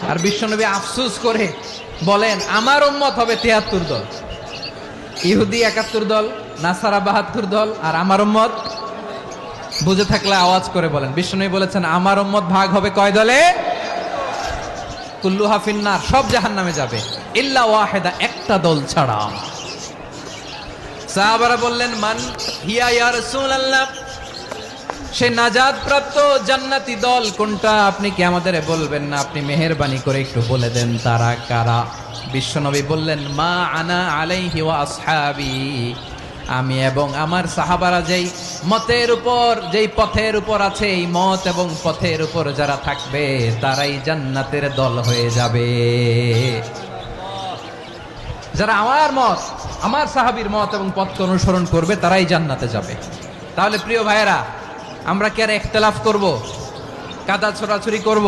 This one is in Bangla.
আর বিশ্বনবী আফসোস করে বলেন আমার উম্মত হবে ৭৩ দল, ইহুদি ৭১ দল, নাসারা ৭২ দল, আর আমার উম্মত। বুঝে থাকলে আওয়াজ করে বলেন। বিশ্বনবী বলেছেন আমার উম্মত ভাগ হবে কয় দলে? কুল্লুহা ফিন্নার, সব জাহান্নামে যাবে, ইল্লা ওয়াহিদা, একটা দল ছাড়া। সাহাবারা বললেন মান হিয়া ইয়া রাসূলুল্লাহ, সে নাজাত প্রাপ্ত জান্নাতি দল কোনটা? আপনি কি আমাদের বলবেন না? আপনি মেহেরবানি করে একটু বলে দেন তারা কারা। বিশ্বনবী বললেন মা আনা আলাইহি ওয়া আসহাবি, আমি এবং আমার সাহাবারা যেই মতের উপর, যেই পথের উপর আছে, এই মত এবং পথের উপর যারা থাকবে তারাই জান্নাতের দল হয়ে যাবে। যারা আমার মত, আমার সাহাবীর মত এবং পথকে অনুসরণ করবে তারাই জান্নাতে যাবে। তাহলে প্রিয় ভাইয়েরা, আমরা কি আর ইখতিলাফ করব, কাদা ছোড়াছুরি করব?